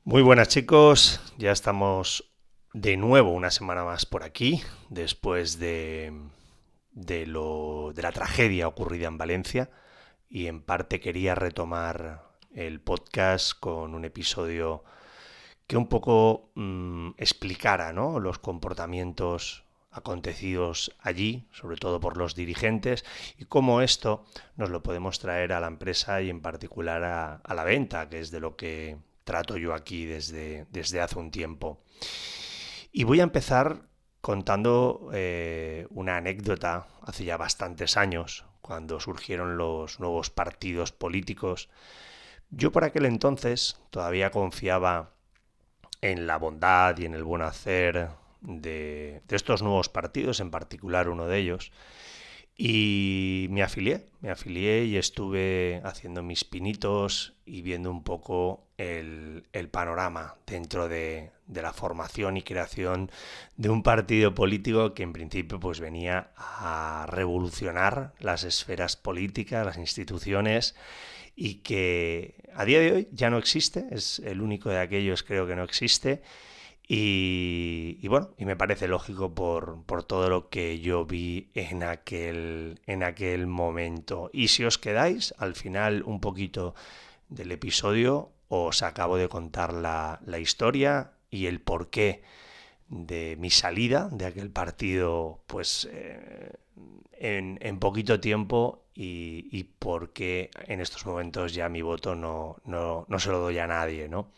Muy buenas chicos, ya estamos de nuevo una semana más por aquí, después de la tragedia ocurrida en Valencia y en parte quería retomar el podcast con un episodio que un poco explicara, ¿no?, los comportamientos acontecidos allí, sobre todo por los dirigentes, y cómo esto nos lo podemos traer a la empresa y en particular a la venta, que es de lo que trato yo aquí desde hace un tiempo. Y voy a empezar contando una anécdota hace ya bastantes años, cuando surgieron los nuevos partidos políticos. Yo por aquel entonces todavía confiaba en la bondad y en el buen hacer de estos nuevos partidos, en particular uno de ellos. Y me afilié y estuve haciendo mis pinitos y viendo un poco el panorama dentro de la formación y creación de un partido político que en principio pues venía a revolucionar las esferas políticas, las instituciones, y que a día de hoy ya no existe, es el único de aquellos, creo, que no existe. Y bueno, y me parece lógico por todo lo que yo vi en aquel momento. Y si os quedáis, al final un poquito del episodio os acabo de contar la historia y el porqué de mi salida de aquel partido, pues en poquito tiempo, y por qué en estos momentos ya mi voto no se lo doy a nadie, ¿no?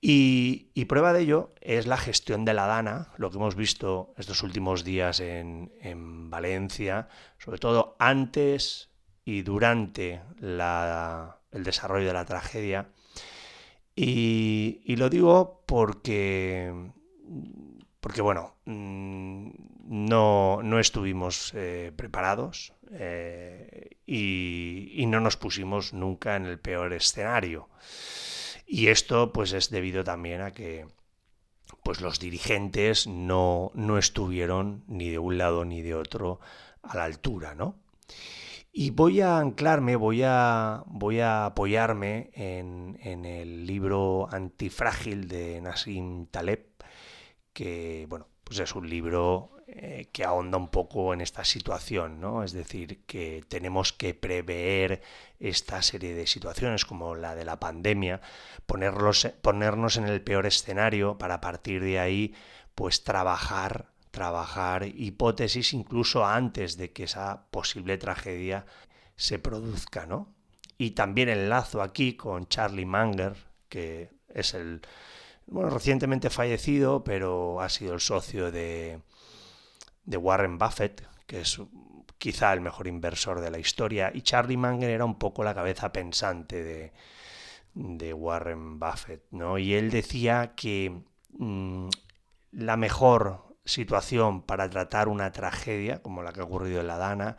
Y prueba de ello es la gestión de la Dana, lo que hemos visto estos últimos días en Valencia, sobre todo antes y durante el desarrollo de la tragedia. Y lo digo porque bueno, no estuvimos preparados, y no nos pusimos nunca en el peor escenario. Y esto pues es debido también a que pues los dirigentes no estuvieron ni de un lado ni de otro a la altura, ¿no? Y voy a anclarme, voy a apoyarme en el libro Antifrágil de Nassim Taleb, que bueno, pues es un libro que ahonda un poco en esta situación, ¿no? Es decir, que tenemos que prever esta serie de situaciones como la de la pandemia, ponernos en el peor escenario para a partir de ahí pues trabajar hipótesis incluso antes de que esa posible tragedia se produzca, ¿no? Y también enlazo aquí con Charlie Munger, que es bueno, recientemente fallecido, pero ha sido el socio de Warren Buffett, que es quizá el mejor inversor de la historia, y Charlie Munger era un poco la cabeza pensante de Warren Buffett, ¿no? Y él decía que la mejor situación para tratar una tragedia como la que ha ocurrido en la Dana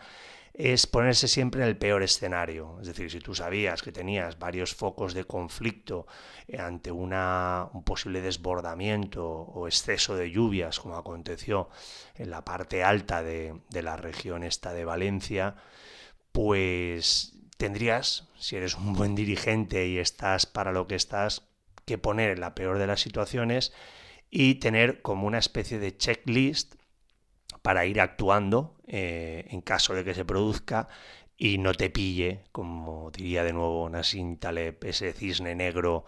es ponerse siempre en el peor escenario. Es decir, si tú sabías que tenías varios focos de conflicto ante un posible desbordamiento o exceso de lluvias, como aconteció en la parte alta de la región esta de Valencia, pues tendrías, si eres un buen dirigente y estás para lo que estás, que poner en la peor de las situaciones y tener como una especie de checklist para ir actuando en caso de que se produzca y no te pille, como diría de nuevo Nassim Taleb, ese cisne negro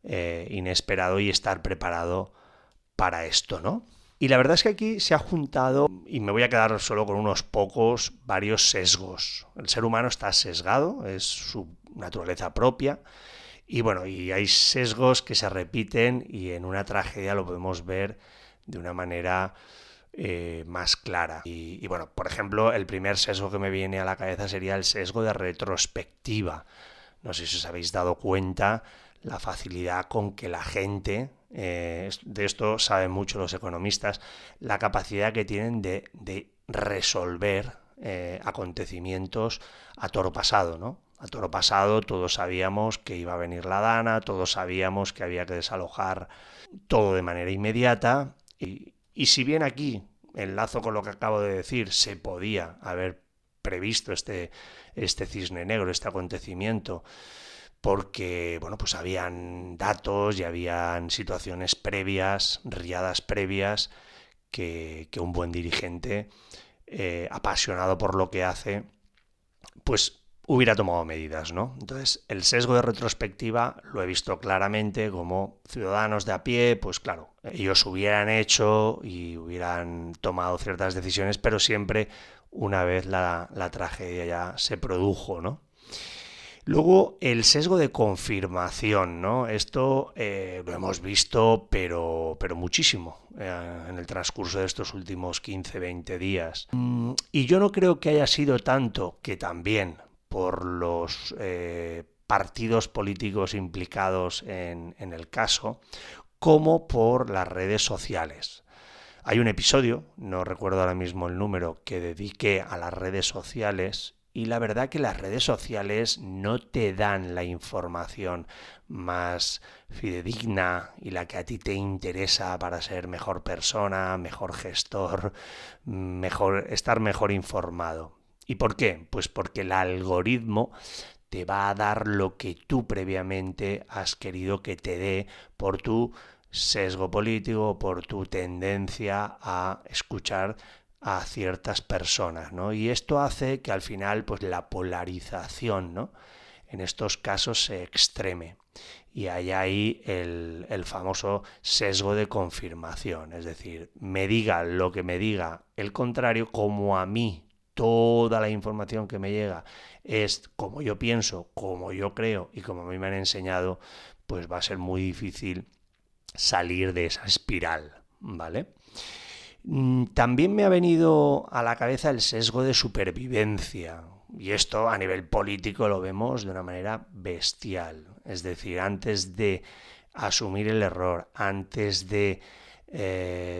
inesperado, y estar preparado para esto, ¿no? Y la verdad es que aquí se ha juntado, y me voy a quedar solo con unos pocos, varios sesgos. El ser humano está sesgado, es su naturaleza propia, y bueno, y hay sesgos que se repiten y en una tragedia lo podemos ver de una manera más clara. Y bueno, por ejemplo, el primer sesgo que me viene a la cabeza sería el sesgo de retrospectiva. No sé si os habéis dado cuenta la facilidad con que la gente, de esto saben mucho los economistas, la capacidad que tienen de resolver acontecimientos a toro pasado, ¿no? A toro pasado todos sabíamos que iba a venir la Dana, todos sabíamos que había que desalojar todo de manera inmediata, y si bien aquí, enlazo con lo que acabo de decir, se podía haber previsto este cisne negro, este acontecimiento, porque, bueno, pues habían datos y habían situaciones previas, riadas previas, que un buen dirigente, apasionado por lo que hace, pues hubiera tomado medidas, ¿no? Entonces, el sesgo de retrospectiva lo he visto claramente como ciudadanos de a pie, pues claro, ellos hubieran hecho y hubieran tomado ciertas decisiones, pero siempre una vez la tragedia ya se produjo, ¿no? Luego, el sesgo de confirmación, ¿no? Esto lo hemos visto, pero muchísimo en el transcurso de estos últimos 15, 20 días. Y yo no creo que haya sido tanto que también por los partidos políticos implicados en el caso, como por las redes sociales. Hay un episodio, no recuerdo ahora mismo el número, que dediqué a las redes sociales y la verdad que las redes sociales no te dan la información más fidedigna y la que a ti te interesa para ser mejor persona, mejor gestor, estar mejor informado. ¿Y por qué? Pues porque el algoritmo te va a dar lo que tú previamente has querido que te dé por tu sesgo político, por tu tendencia a escuchar a ciertas personas, ¿no? Y esto hace que al final pues la polarización, ¿no?, en estos casos se extreme y hay ahí el famoso sesgo de confirmación, es decir, me diga lo que me diga el contrario, como a mí toda la información que me llega es como yo pienso, como yo creo y como a mí me han enseñado, pues va a ser muy difícil salir de esa espiral, ¿vale? También me ha venido a la cabeza el sesgo de supervivencia, y esto a nivel político lo vemos de una manera bestial. Es decir, antes de asumir el error, antes de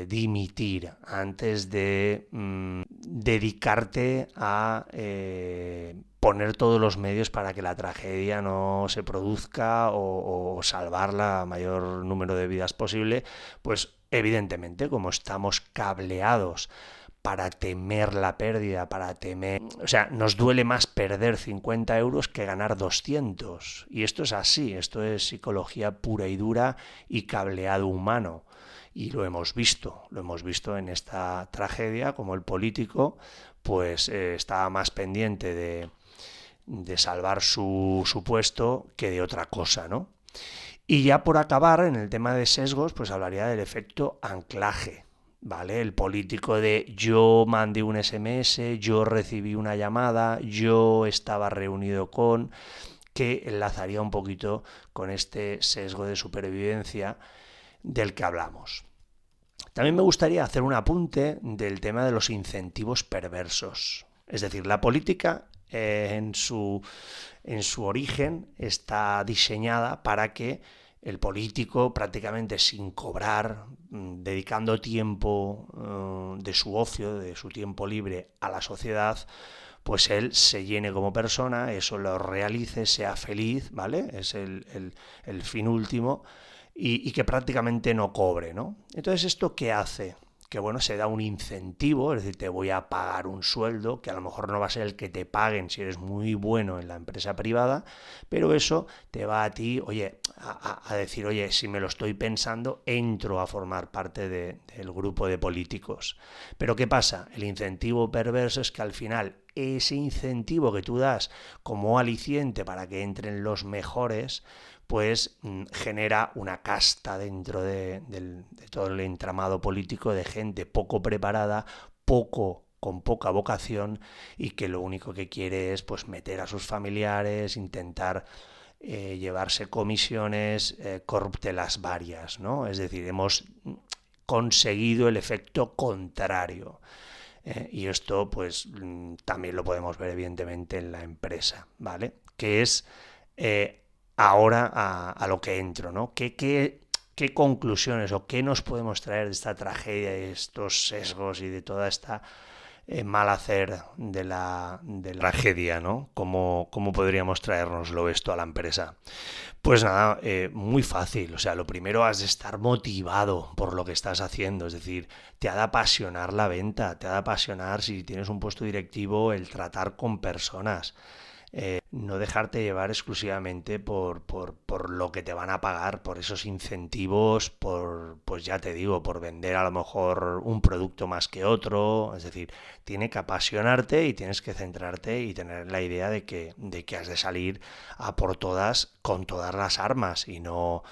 dimitir, antes de dedicarte a poner todos los medios para que la tragedia no se produzca o salvar la mayor número de vidas posible, pues evidentemente, como estamos cableados para temer la pérdida, para temer... O sea, nos duele más perder 50 euros que ganar 200. Y esto es así, esto es psicología pura y dura y cableado humano. Y lo hemos visto en esta tragedia, como el político pues estaba más pendiente de salvar su puesto que de otra cosa, ¿no? Y ya por acabar, en el tema de sesgos, pues hablaría del efecto anclaje, ¿vale? El político de yo mandé un SMS, yo recibí una llamada, yo estaba reunido con, que enlazaría un poquito con este sesgo de supervivencia del que hablamos. También me gustaría hacer un apunte del tema de los incentivos perversos. Es decir, la política en su origen está diseñada para que el político, prácticamente sin cobrar, dedicando tiempo de su ocio, de su tiempo libre a la sociedad, pues él se llene como persona, eso lo realice, sea feliz, ¿vale? Es el fin último y que prácticamente no cobre, ¿no? Entonces, ¿esto qué hace? Que bueno, se da un incentivo, es decir, te voy a pagar un sueldo, que a lo mejor no va a ser el que te paguen si eres muy bueno en la empresa privada, pero eso te va a ti, oye, a decir, oye, si me lo estoy pensando, entro a formar parte del grupo de políticos. Pero ¿qué pasa? El incentivo perverso es que al final ese incentivo que tú das como aliciente para que entren los mejores, pues genera una casta dentro de todo el entramado político de gente poco preparada, con poca vocación y que lo único que quiere es pues meter a sus familiares, intentar llevarse comisiones, corruptelas varias, ¿no? Es decir, hemos conseguido el efecto contrario. Y esto pues también lo podemos ver evidentemente en la empresa, ¿vale? Que es ahora a lo que entro, ¿no? ¿Qué conclusiones o qué nos podemos traer de esta tragedia, de estos sesgos y de toda esta mal hacer de la tragedia, ¿no? ¿Cómo podríamos traérnoslo esto a la empresa? Pues nada, muy fácil. O sea, lo primero has de estar motivado por lo que estás haciendo. Es decir, te ha de apasionar la venta, te ha de apasionar si tienes un puesto directivo el tratar con personas. No dejarte llevar exclusivamente por lo que te van a pagar, por esos incentivos, pues ya te digo, por vender a lo mejor un producto más que otro. Es decir, tiene que apasionarte y tienes que centrarte y tener la idea de que has de salir a por todas con todas las armas y no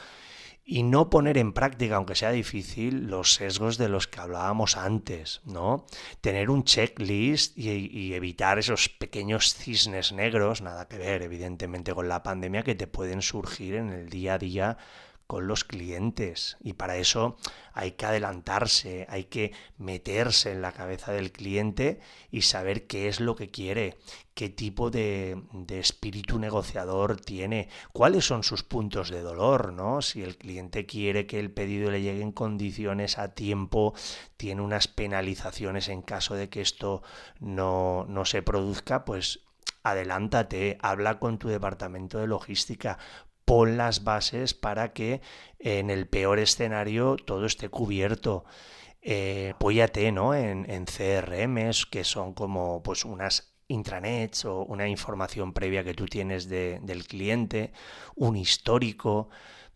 poner en práctica, aunque sea difícil, los sesgos de los que hablábamos antes, ¿no? Tener un checklist y evitar esos pequeños cisnes negros, nada que ver, evidentemente, con la pandemia, que te pueden surgir en el día a día con los clientes. Y para eso hay que adelantarse, hay que meterse en la cabeza del cliente y saber qué es lo que quiere, qué tipo de espíritu negociador tiene, cuáles son sus puntos de dolor, ¿no? Si el cliente quiere que el pedido le llegue en condiciones a tiempo, tiene unas penalizaciones en caso de que esto no se produzca, pues adelántate, habla con tu departamento de logística, pon las bases para que en el peor escenario todo esté cubierto. Apóyate, ¿no? en CRMs, que son como pues unas intranets o una información previa que tú tienes del cliente, un histórico,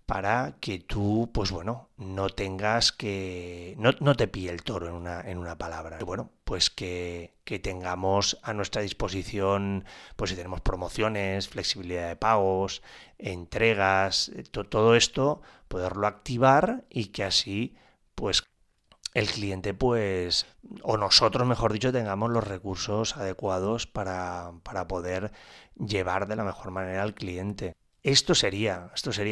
para que tú, pues bueno, no tengas que, no te pille el toro en una palabra. Bueno, pues que tengamos a nuestra disposición, pues si tenemos promociones, flexibilidad de pagos, entregas, todo esto, poderlo activar y que así, pues el cliente, pues, o nosotros, mejor dicho, tengamos los recursos adecuados para poder llevar de la mejor manera al cliente. Esto sería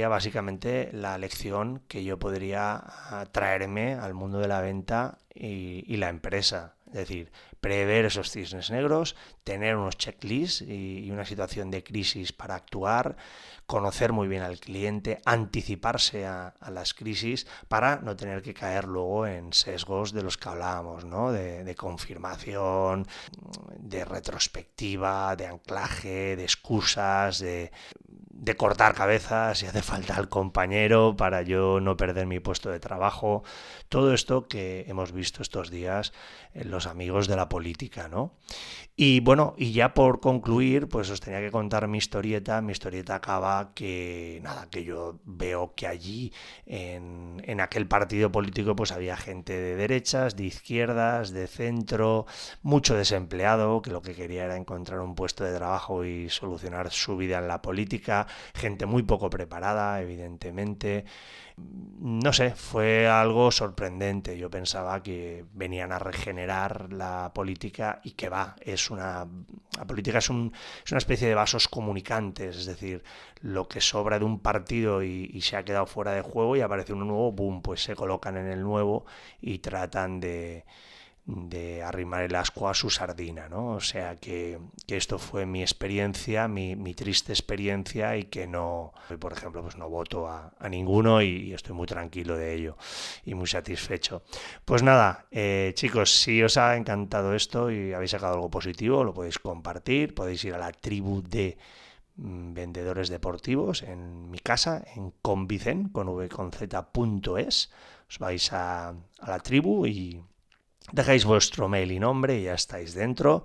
básicamente la lección que yo podría traerme al mundo de la venta y la empresa. Es decir, prever esos cisnes negros, tener unos checklists y una situación de crisis para actuar, conocer muy bien al cliente, anticiparse a las crisis para no tener que caer luego en sesgos de los que hablábamos, ¿no? De confirmación, de retrospectiva, de anclaje, de excusas, de cortar cabezas si hace falta al compañero para yo no perder mi puesto de trabajo. Todo esto que hemos visto estos días en los amigos de la política, ¿no? Y bueno, y ya por concluir, pues os tenía que contar mi historieta. Mi historieta acaba que, nada, que yo veo que allí, en aquel partido político, pues había gente de derechas, de izquierdas, de centro, mucho desempleado, que lo que quería era encontrar un puesto de trabajo y solucionar su vida en la política, gente muy poco preparada, evidentemente. No sé, fue algo sorprendente. Yo pensaba que venían a regenerar la política y que va, la política es una especie de vasos comunicantes, es decir, lo que sobra de un partido y se ha quedado fuera de juego y aparece uno nuevo, boom, pues se colocan en el nuevo y tratan de arrimar el ascua a su sardina, ¿no? O sea que esto fue mi experiencia, mi triste experiencia y que no, por ejemplo, pues no voto a ninguno y estoy muy tranquilo de ello y muy satisfecho. Pues nada, chicos, si os ha encantado esto y habéis sacado algo positivo, lo podéis compartir, podéis ir a la tribu de vendedores deportivos en mi casa, en convicen, con v.z.es. Os vais a la tribu y dejáis vuestro mail y nombre y ya estáis dentro.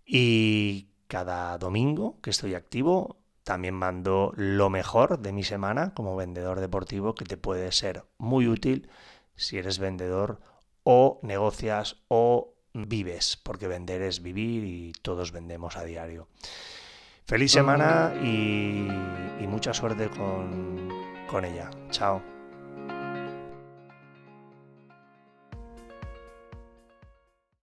Y cada domingo que estoy activo, también mando lo mejor de mi semana como vendedor deportivo, que te puede ser muy útil si eres vendedor o negocias o vives, porque vender es vivir y todos vendemos a diario. Feliz semana y mucha suerte con ella. Chao.